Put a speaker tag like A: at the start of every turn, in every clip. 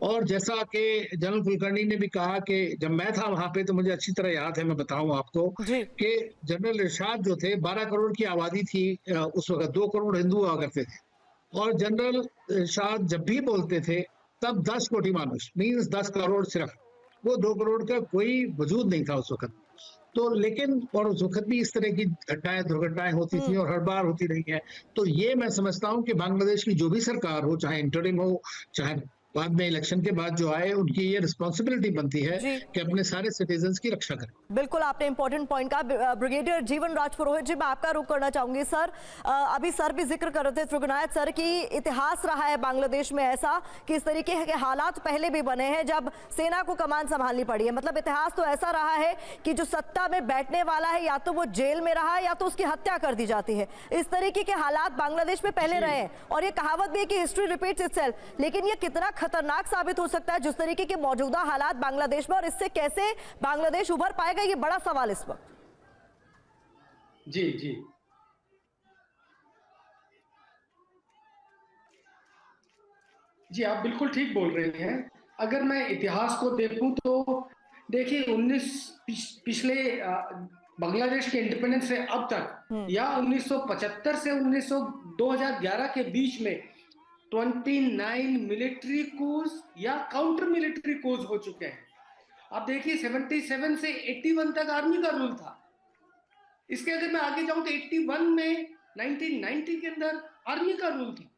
A: और जैसा कि जनरल कुलकर्णी ने भी कहा कि जब मैं था वहां पे तो मुझे अच्छी तरह याद है, मैं बताऊं आपको
B: जी।
A: कि जनरल इरशाद जो थे 12 करोड़ की आबादी थी। उस वक्त 2 करोड़ हिंदू हुआ करते थे। और जनरल इरशाद जब भी बोलते थे तब 10 कोटि मानुष मीन्स 10 करोड़ सिर्फ, वो 2 करोड़ का कोई वजूद नहीं था उस वक्त। तो लेकिन और उस वक्त भी इस तरह की घटनाएं दुर्घटनाएं होती थी
B: हम्म।
A: और हर बार होती रही है। तो ये मैं समझता हूं कि बांग्लादेश की जो भी सरकार हो, चाहे इंटरिम हो, चाहे बाद में इलेक्शन के बाद जो आए, उनकी ये रिस्पॉन्सिबिलिटी बनती है
B: जी,
A: कि अपने सारे सिटीजन्स की रक्षा करें।
B: बिल्कुल आपने इंपॉर्टेंट पॉइंट कहा। ब्रिगेडियर जीवन राज पुरोहित जी, मैं आपका रुख करना चाहूंगी सर। अभी सर भी जिक्र कर रहे थे त्रिगुनायत सर की, इतिहास रहा है बांग्लादेश में ऐसा कि इस तरीके के हालात पहले भी बने हैं जब सेना को कमान संभालनी पड़ी है। मतलब इतिहास तो ऐसा रहा है कि जो सत्ता में बैठने वाला है या तो वो जेल में रहा है या तो उसकी हत्या कर दी जाती है। इस तरीके के हालात बांग्लादेश में पहले रहे हैं और ये कहावत भी है कि हिस्ट्री रिपीट्स इटसेल्फ। लेकिन ये कितना खतरनाक साबित हो सकता है जिस तरीके के मौजूदा हालात बांग्लादेश में, और इससे कैसे बांग्लादेश उभर पाएगा, ये बड़ा सवाल इस वक्त।
C: जी जी जी, आप बिल्कुल ठीक बोल रहे हैं। अगर मैं इतिहास को देखूं तो देखिए, पिछले बांग्लादेश के इंडिपेंडेंस से अब तक या 1975 से 2011 के बीच में 29 मिलिट्री कूज या काउंटर मिलिट्री कूज हो चुके हैं। आप देखिए 77 से 81 तक आर्मी का रूल था। इसके अगर मैं आगे जाऊं तो 81 में 1990 के अंदर आर्मी का रूल था।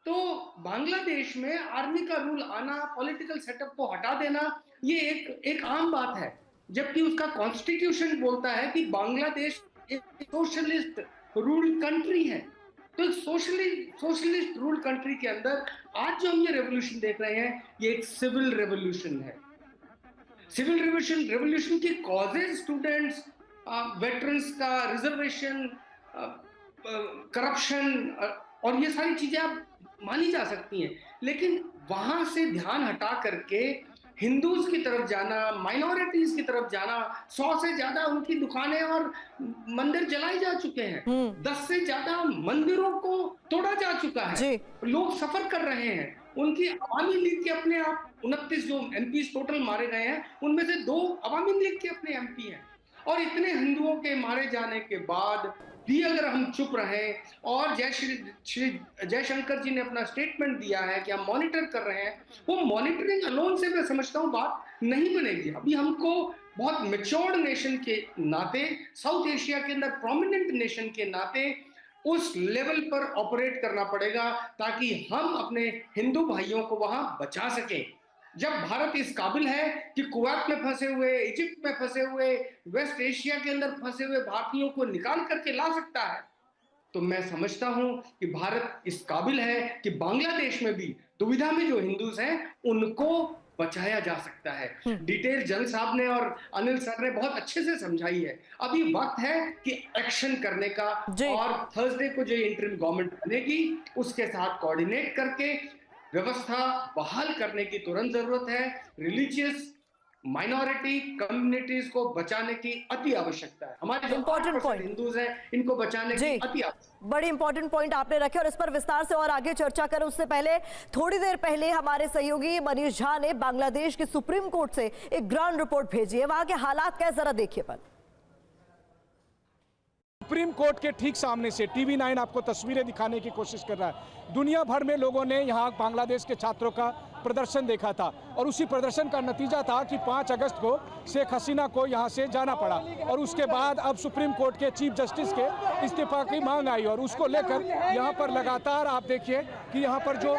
C: तो बांग्लादेश में आर्मी का रूल आना, पॉलिटिकल सेटअप को हटा देना, ये एक आम बात है। जबकि उसका कॉन्स्टिट्यूशन बोलता है कि बांग्लादेश एक सोशलिस्ट रूल कंट्री है। तो एक सोशलिस्ट रूल कंट्री के अंदर आज जो हम ये रेवोल्यूशन देख रहे हैं, ये एक सिविल रेवोल्यूशन है। सिविल रेवोल्यूशन की कॉजेज स्टूडेंट्स, वेटरन्स का रिजर्वेशन, करप्शन और ये सारी चीजें आप मानी जा सकती हैं। लेकिन वहां से ध्यान हटा करके हिंदूज की तरफ जाना, माइनॉरिटीज की तरफ जाना, 100 से ज्यादा उनकी दुकानें और मंदिर जलाए जा चुके हैं। 10 से ज्यादा मंदिरों को तोड़ा जा चुका है। लोग सफर कर रहे हैं। उनकी अवामी लीग के अपने आप 29 जो एमपी टोटल मारे गए हैं, उनमें से 2 अवामी लीग के अपने एमपी हैं। और इतने हिंदुओं के मारे जाने के बाद भी अगर हम चुप रहे, और श्री जयशंकर जी ने अपना स्टेटमेंट दिया है कि हम मॉनिटर कर रहे हैं, वो मॉनिटरिंग अलोन से मैं समझता हूं बात नहीं बनेगी। अभी हमको बहुत मैच्योर्ड नेशन के नाते, साउथ एशिया के अंदर प्रोमिनेंट नेशन के नाते उस लेवल पर ऑपरेट करना पड़ेगा ताकि हम अपने हिंदू भाइयों को वहां बचा सकें। जब भारत इस काबिल है कि कुवैत में फंसे हुए, इजिप्ट में फंसे हुए, वेस्ट एशिया के अंदर फंसे हुए भारतीयों को निकाल करके ला सकता है, तो मैं समझता हूं कि भारत इस काबिल है कि बांग्लादेश में भी दुविधा में जो हिंदूज हैं उनको बचाया जा सकता है। डिटेल जन साहब ने और अनिल सर ने बहुत अच्छे से समझाई है। अभी वक्त है कि एक्शन करने का, और थर्सडे को जो इंटरिम गवर्नमेंट बनेगी उसके साथ कोऑर्डिनेट करके व्यवस्था बहाल करने की तुरंत जरूरत है। रिलीजियस माइनॉरिटी कम्युनिटीज को बचाने की अति आवश्यकता है। हमारे जो
B: इंपॉर्टेंट पॉइंट
C: हिंदूज हैं, इनको बचाने की अति आवश्यकता।
B: बड़ी इंपॉर्टेंट पॉइंट आपने रखे और इस पर विस्तार से और आगे चर्चा करें उससे पहले थोड़ी देर पहले हमारे सहयोगी मनीष झा ने बांग्लादेश की सुप्रीम कोर्ट से एक ग्राउंड रिपोर्ट भेजी है। वहां के हालात क्या, जरा देखिए। पर
D: सुप्रीम कोर्ट के ठीक सामने से TV9 आपको तस्वीरें दिखाने की कोशिश कर रहा है। दुनिया भर में लोगों ने यहाँ बांग्लादेश के छात्रों का प्रदर्शन देखा था और उसी प्रदर्शन का नतीजा था कि 5 अगस्त को शेख हसीना को यहाँ से जाना पड़ा और उसके बाद अब सुप्रीम कोर्ट के चीफ जस्टिस के इस्तीफा की मांग आई और उसको लेकर यहाँ पर लगातार आप देखिए कि यहाँ पर जो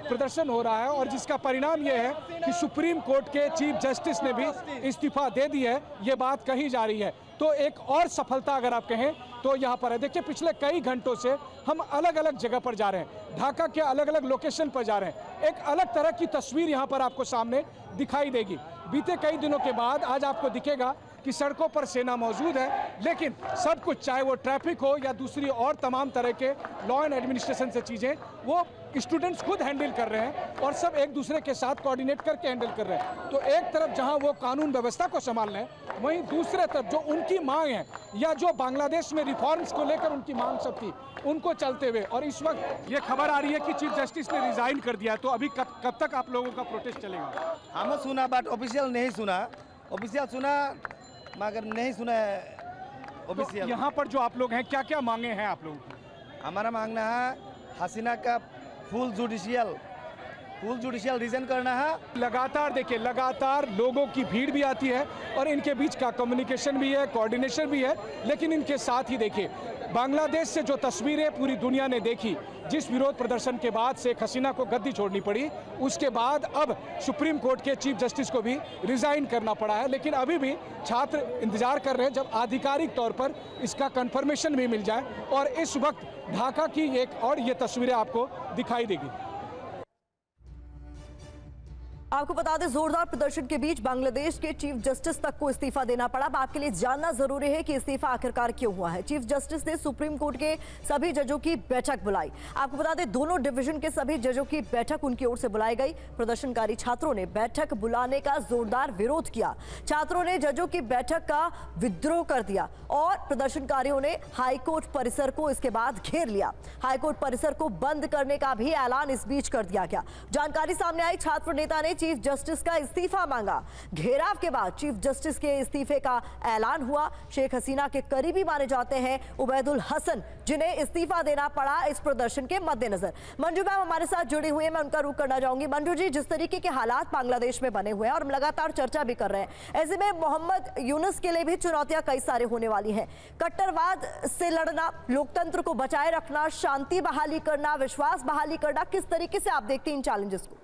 D: प्रदर्शन हो रहा है और जिसका परिणाम ये है कि सुप्रीम कोर्ट के चीफ जस्टिस ने भी इस्तीफा दे दी है, ये बात कही जा रही है। तो एक और सफलता अगर आप कहें तो यहाँ पर है। देखिए पिछले कई घंटों से हम अलग अलग जगह पर जा रहे हैं, ढाका के अलग अलग लोकेशन पर जा रहे हैं। एक अलग तरह की तस्वीर यहाँ पर आपको सामने दिखाई देगी। बीते कई दिनों के बाद आज आपको दिखेगा कि सड़कों पर सेना मौजूद है, लेकिन सब कुछ चाहे वो ट्रैफिक हो या दूसरी और तमाम तरह के लॉ एंड एडमिनिस्ट्रेशन से चीज़ें, वो स्टूडेंट्स खुद हैंडल कर रहे हैं और सब एक दूसरे के साथ कोऑर्डिनेट करके हैंडल कर रहे हैं। तो एक तरफ जहां वो कानून व्यवस्था को संभाल रहे हैं, वहीं दूसरे तरफ जो उनकी मांग है या जो बांग्लादेश में रिफॉर्म्स को लेकर उनकी मांग सब थी, उनको चलते हुए, और इस वक्त ये खबर आ रही है कि चीफ जस्टिस ने रिजाइन कर दिया। तो अभी कब तक आप लोगों का प्रोटेस्ट चलेगा?
E: हमें सुना बट ऑफिशियल नहीं सुना, ऑफिशियल सुना मगर नहीं सुना है ऑफिशियल।
D: तो यहाँ पर जो आप लोग हैं, क्या क्या मांगे हैं आप लोगों की?
E: हमारा मांगना है हसीना का फुल जुडिशियल रिजन करना है।
D: लगातार देखिए, लगातार लोगों की भीड़ भी आती है और इनके बीच का कम्युनिकेशन भी है, कोऑर्डिनेशन भी है, लेकिन इनके साथ ही देखिए बांग्लादेश से जो तस्वीरें पूरी दुनिया ने देखी, जिस विरोध प्रदर्शन के बाद शेख हसीना को गद्दी छोड़नी पड़ी, उसके बाद अब सुप्रीम कोर्ट के चीफ जस्टिस को भी रिजाइन करना पड़ा है। लेकिन अभी भी छात्र इंतजार कर रहे हैं जब आधिकारिक तौर पर इसका कंफर्मेशन भी मिल जाए, और इस वक्त ढाका की एक और ये तस्वीरें आपको दिखाई देगी।
B: आपको बता दें, जोरदार प्रदर्शन के बीच बांग्लादेश के चीफ जस्टिस तक को इस्तीफा देना पड़ा। अब आपके लिए जानना जरूरी है कि इस्तीफा आखिरकार क्यों हुआ है। चीफ जस्टिस ने सुप्रीम कोर्ट के सभी जजों की बैठक बुलाई। आपको बता दें, दोनों डिवीजन के सभी जजों की बैठक उनकी ओर से बुलाई गई। प्रदर्शनकारी छात्रों ने बैठक बुलाने का जोरदार विरोध किया। छात्रों ने जजों की बैठक का विद्रोह कर दिया और प्रदर्शनकारियों ने हाईकोर्ट परिसर को इसके बाद घेर लिया। हाईकोर्ट परिसर को बंद करने का भी ऐलान इस बीच कर दिया गया। जानकारी सामने आई, छात्र नेता ने चीफ जस्टिस का इस्तीफा मांगा। घेराव के बाद चीफ जस्टिस के इस्तीफे का ऐलान हुआ। शेख हसीना के करीबी माने जाते हैं उबैदुल हसन, जिन्हें इस्तीफा देना पड़ा इस प्रदर्शन के मद्देनजर। मंजू मैम हमारे साथ जुड़ी हुई है, मैं उनका रुख करना चाहूंगी। मंजू जी, जिस तरीके के हालात बांग्लादेश में बने हुए हैं और हम लगातार चर्चा भी कर रहे हैं, ऐसे में मोहम्मद यूनुस के लिए भी चुनौतियां कई सारे होने वाली हैं। कट्टरवाद से लड़ना, लोकतंत्र को बचाए रखना, शांति बहाली करना, विश्वास बहाली करना, किस तरीके से आप देखते हैं इन चैलेंजेस को?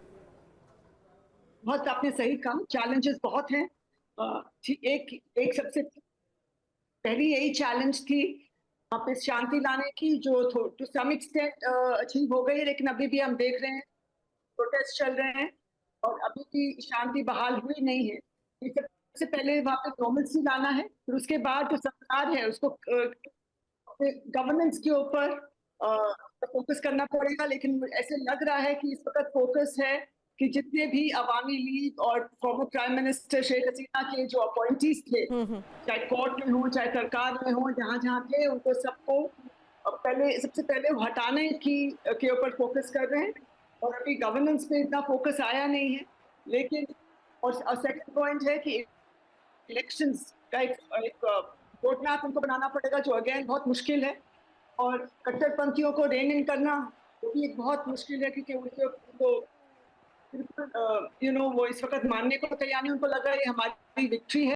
F: बहुत आपने सही कहा, चैलेंजेस बहुत हैं। एक सबसे पहली यही चैलेंज थी वहाँ पे शांति लाने की, जो टू सम एक्सटेंट अचीव हो गई है, लेकिन अभी भी हम देख रहे हैं प्रोटेस्ट चल रहे हैं और अभी भी शांति बहाल हुई नहीं है। सबसे पहले वहाँ पे नॉर्मलसी लाना है, फिर उसके बाद जो सरकार है उसको गवर्नेंस के ऊपर फोकस करना पड़ेगा। लेकिन ऐसे लग रहा है कि इस वक्त फोकस है कि जितने भी अवामी लीग और former prime minister Sheikh Hasina के जो अपॉइंटीज थे, चाहे कोर्ट में हो चाहे सरकार में हो, जहाँ जहाँ थे, उनको सबको सबसे पहले हटाने के ऊपर फोकस कर रहे हैं। और अभी गवर्नेंस पे इतना फोकस आया नहीं है। लेकिन और सेकंड पॉइंट है कि इलेक्शंस का एक रोड मैप उनको बनाना पड़ेगा, जो अगेन बहुत मुश्किल है। और कट्टरपंथियों को रेन इन करना भी एक बहुत मुश्किल है, क्योंकि उनको वो इस वक्त मानने को तैयार नहीं। उनको लग रहा है ये हमारी विक्ट्री है।